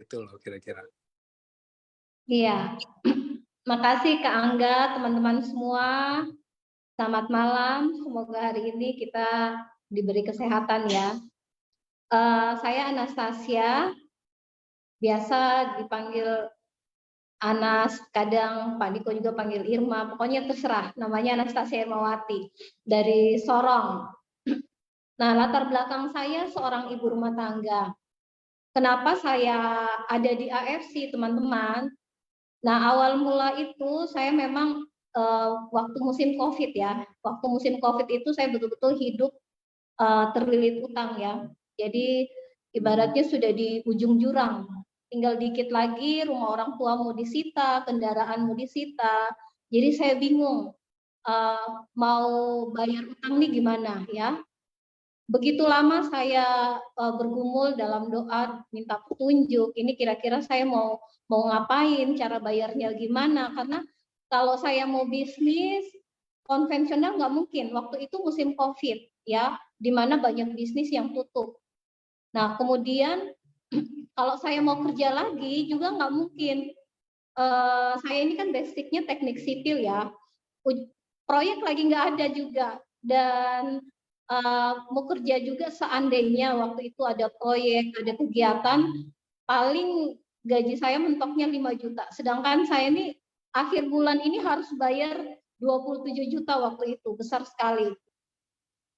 gitu loh kira-kira. Iya. Makasih Kak Angga, teman-teman semua. Selamat malam. Semoga hari ini kita diberi kesehatan ya. Saya Anastasia, biasa dipanggil Anas, kadang Pak Diko juga panggil Irma, pokoknya terserah. Namanya Anastasia Irmawati dari Sorong. Nah, latar belakang saya seorang ibu rumah tangga. Kenapa saya ada di AFC, teman-teman? Nah, awal mula itu saya memang waktu musim COVID ya. Waktu musim COVID itu saya betul-betul hidup terlilit utang ya. Jadi ibaratnya sudah di ujung jurang. Tinggal dikit lagi rumah orang tua mau disita, kendaraan mau disita. Jadi saya bingung mau bayar utang nih gimana ya. Begitu lama saya bergumul dalam doa minta petunjuk. Ini kira-kira saya mau ngapain, cara bayarnya gimana? Karena kalau saya mau bisnis konvensional nggak mungkin. Waktu itu musim COVID ya, di mana banyak bisnis yang tutup. Nah kemudian kalau saya mau kerja lagi juga nggak mungkin. Saya ini kan basicnya teknik sipil ya. Proyek lagi nggak ada juga dan mau kerja juga seandainya waktu itu ada proyek, ada kegiatan, paling gaji saya mentoknya 5 juta. Sedangkan saya ini akhir bulan ini harus bayar 27 juta waktu itu, besar sekali.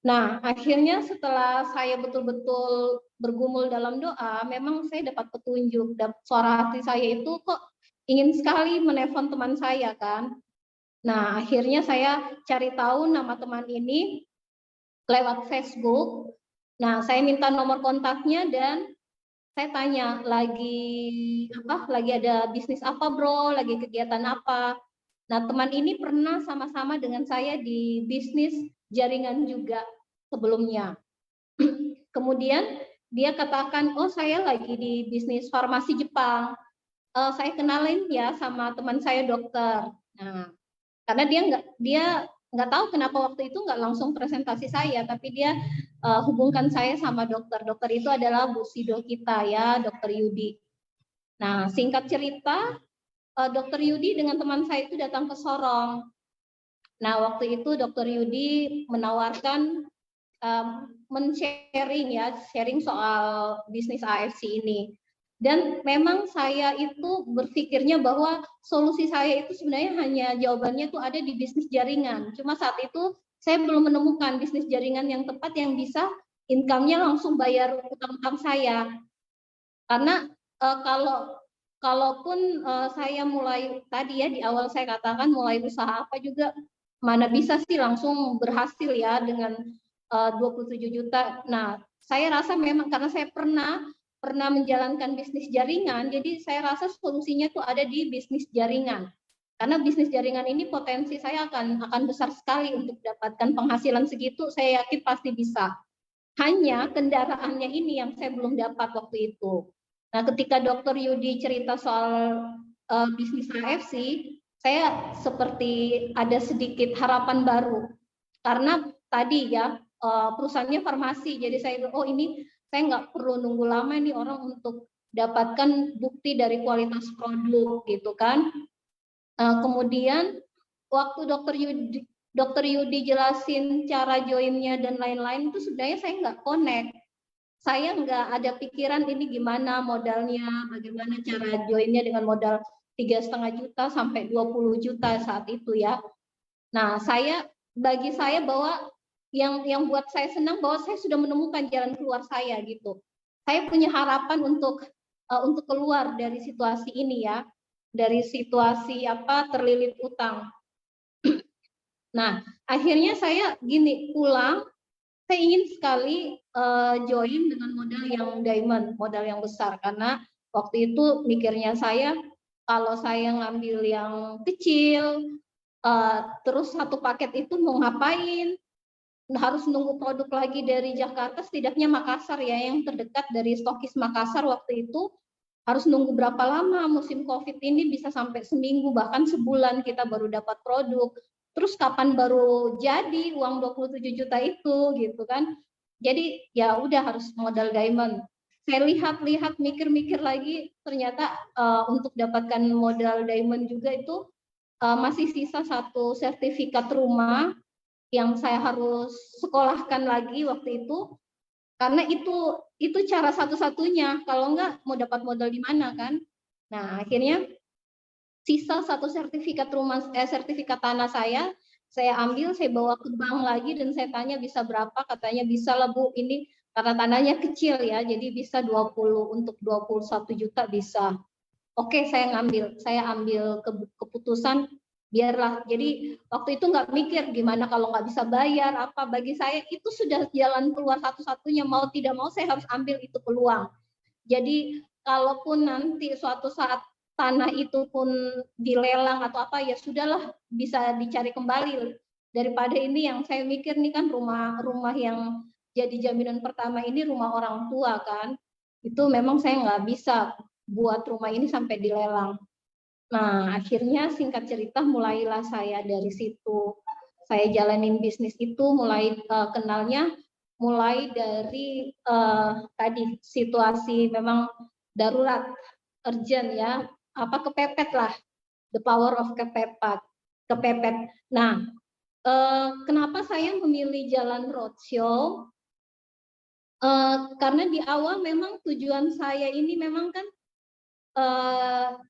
Nah, akhirnya setelah saya betul-betul bergumul dalam doa, memang saya dapat petunjuk, dan suara hati saya itu kok ingin sekali menelpon teman saya kan. Nah, akhirnya saya cari tahu nama teman ini lewat Facebook. Nah, saya minta nomor kontaknya dan saya tanya lagi ada bisnis apa bro, lagi kegiatan apa. Nah, teman ini pernah sama-sama dengan saya di bisnis jaringan juga sebelumnya. Kemudian dia katakan, oh saya lagi di bisnis farmasi Jepang. Saya kenalin ya sama teman saya dokter. Nah, karena dia nggak tahu kenapa waktu itu nggak langsung presentasi saya, tapi dia hubungkan saya sama dokter. Dokter itu adalah Bu Sido kita ya, Dokter Yudi. Nah, singkat cerita, Dokter Yudi dengan teman saya itu datang ke Sorong. Nah, waktu itu Dokter Yudi menawarkan sharing soal bisnis AFC ini. Dan memang saya itu berpikirnya bahwa solusi saya itu sebenarnya hanya jawabannya itu ada di bisnis jaringan. Cuma saat itu saya belum menemukan bisnis jaringan yang tepat yang bisa income-nya langsung bayar utang-utang saya. Karena kalaupun saya mulai tadi ya di awal saya katakan mulai usaha apa juga mana bisa sih langsung berhasil ya dengan 27 juta. Nah, saya rasa memang karena saya pernah menjalankan bisnis jaringan, jadi saya rasa solusinya tuh ada di bisnis jaringan. Karena bisnis jaringan ini potensi saya akan besar sekali untuk dapatkan penghasilan segitu, saya yakin pasti bisa. Hanya kendaraannya ini yang saya belum dapat waktu itu. Nah, ketika Dokter Yudi cerita soal bisnis AFC, saya seperti ada sedikit harapan baru. Karena tadi ya perusahaannya farmasi, jadi saya oh ini saya nggak perlu nunggu lama nih orang untuk dapatkan bukti dari kualitas produk gitu kan. Kemudian waktu Dokter Yudi jelasin cara joinnya dan lain-lain itu sebenarnya saya nggak connect. Saya nggak ada pikiran ini gimana modalnya, bagaimana cara joinnya dengan modal 3,5 juta sampai 20 juta saat itu ya. Nah, bagi saya bahwa yang buat saya senang bahwa saya sudah menemukan jalan keluar saya gitu. Saya punya harapan untuk keluar dari situasi ini ya, dari situasi terlilit utang. Nah, akhirnya saya gini pulang, saya ingin sekali join dengan modal yang diamond, modal yang besar karena waktu itu mikirnya saya kalau saya ngambil yang kecil terus satu paket itu mau ngapain? Harus nunggu produk lagi dari Jakarta, setidaknya Makassar ya yang terdekat dari stokis Makassar waktu itu harus nunggu berapa lama musim COVID ini bisa sampai seminggu bahkan sebulan kita baru dapat produk. Terus kapan baru jadi uang 27 juta itu gitu kan. Jadi ya udah harus modal diamond. saya lihat-lihat, mikir-mikir lagi, ternyata untuk dapatkan modal diamond juga itu masih sisa satu sertifikat rumah yang saya harus sekolahkan lagi waktu itu, karena itu cara satu-satunya, kalau enggak mau dapat modal di mana kan. Nah, akhirnya sisa satu sertifikat rumah, sertifikat tanah saya ambil, saya bawa ke bank lagi dan saya tanya bisa berapa, katanya bisa lah Bu, ini karena tanahnya kecil ya, jadi bisa 20, untuk 21 juta bisa. Oke, saya ambil keputusan biarlah. Jadi waktu itu nggak mikir gimana kalau nggak bisa bayar apa. Bagi saya itu sudah jalan keluar satu-satunya, mau tidak mau saya harus ambil itu peluang. Jadi kalaupun nanti suatu saat tanah itu pun dilelang atau apa, ya sudahlah, bisa dicari kembali. Daripada ini yang saya mikir nih kan, rumah yang jadi jaminan pertama ini rumah orang tua kan, itu memang saya nggak bisa buat rumah ini sampai dilelang. Nah, akhirnya singkat cerita mulailah saya dari situ. Saya jalanin bisnis itu, mulai kenalnya mulai dari tadi situasi memang darurat, urgent ya, apa kepepet lah, the power of kepepet. Nah, kenapa saya memilih jalan roadshow? Karena di awal memang tujuan saya ini memang kan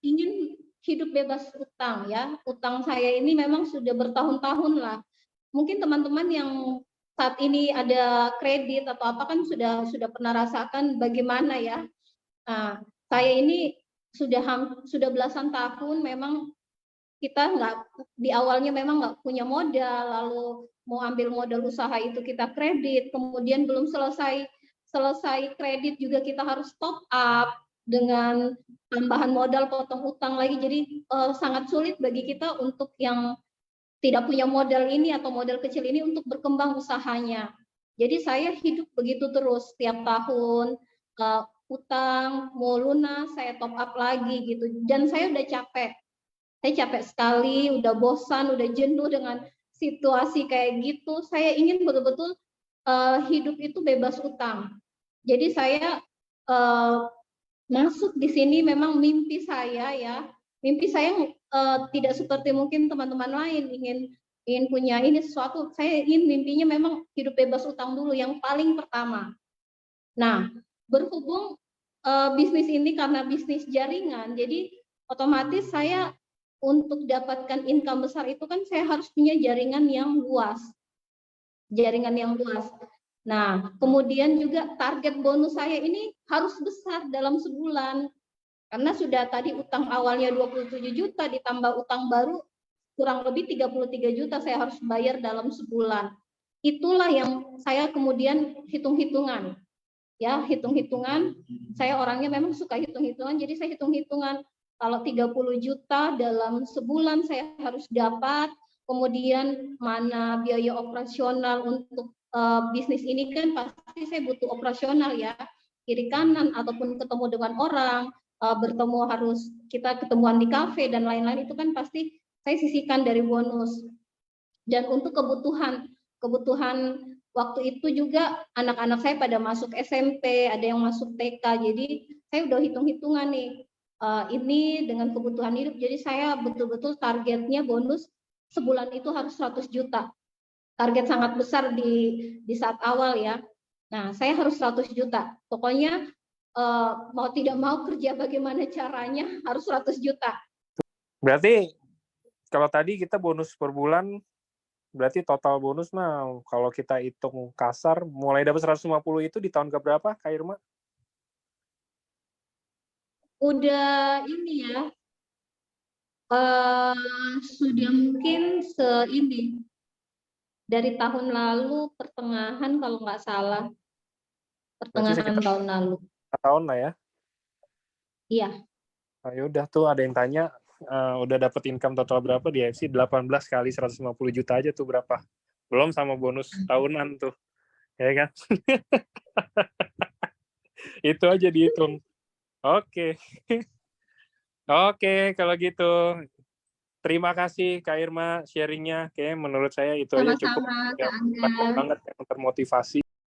ingin hidup bebas utang ya. Utang saya ini memang sudah bertahun-tahun lah. Mungkin teman-teman yang saat ini ada kredit atau apa kan sudah pernah rasakan bagaimana ya. Nah, saya ini sudah belasan tahun memang kita nggak, di awalnya memang nggak punya modal, lalu mau ambil modal usaha itu kita kredit, kemudian belum selesai kredit juga kita harus top up dengan tambahan modal, potong utang lagi. Jadi sangat sulit bagi kita untuk yang tidak punya modal ini atau modal kecil ini untuk berkembang usahanya. Jadi saya hidup begitu terus, tiap tahun utang mau lunas saya top up lagi gitu, dan saya udah capek. Saya capek sekali, udah bosan, udah jenuh dengan situasi kayak gitu. Saya ingin betul-betul hidup itu bebas utang. Jadi saya masuk di sini memang mimpi saya ya. Mimpi saya tidak seperti mungkin teman-teman lain ingin punya ini sesuatu. Saya ingin mimpinya memang hidup bebas utang dulu yang paling pertama. Nah, berhubung bisnis ini karena bisnis jaringan, jadi otomatis saya untuk dapatkan income besar itu kan saya harus punya jaringan yang luas. Nah, kemudian juga target bonus saya ini harus besar dalam sebulan. Karena sudah tadi utang awalnya 27 juta ditambah utang baru kurang lebih 33 juta saya harus bayar dalam sebulan. Itulah yang saya kemudian hitung-hitungan. Ya, hitung-hitungan. Saya orangnya memang suka hitung-hitungan, jadi saya hitung-hitungan kalau 30 juta dalam sebulan saya harus dapat, kemudian mana biaya operasional untuk bisnis ini kan pasti saya butuh operasional ya, kiri kanan ataupun ketemu dengan orang, bertemu harus kita ketemuan di kafe dan lain-lain, itu kan pasti saya sisihkan dari bonus. Dan untuk kebutuhan waktu itu juga anak-anak saya pada masuk SMP, ada yang masuk TK, jadi saya udah hitung-hitungan nih, ini dengan kebutuhan hidup, jadi saya betul-betul targetnya bonus sebulan itu harus 100 juta. Target sangat besar di saat awal ya. Nah, saya harus 100 juta. Pokoknya mau tidak mau kerja bagaimana caranya harus 100 juta. Berarti kalau tadi kita bonus per bulan, berarti total bonus mah kalau kita hitung kasar mulai dapat 150 itu di tahun keberapa, Kak Irma? Udah ini ya, sudah mungkin ini dari tahun lalu pertengahan kalau nggak salah, pertengahan tahun lalu. Tahun lah ya? Iya. Nah, yaudah tuh ada yang tanya, udah dapat income total berapa di AFC? 18 kali 150 juta aja tuh berapa? Belum sama bonus tahunan tuh, ya kan? Itu aja dihitung. Oke. Oke, kalau gitu. Terima kasih Kak Irma sharingnya. Oke, menurut saya itu aja cukup Sama-sama, Kak Angga. banget yang termotivasi.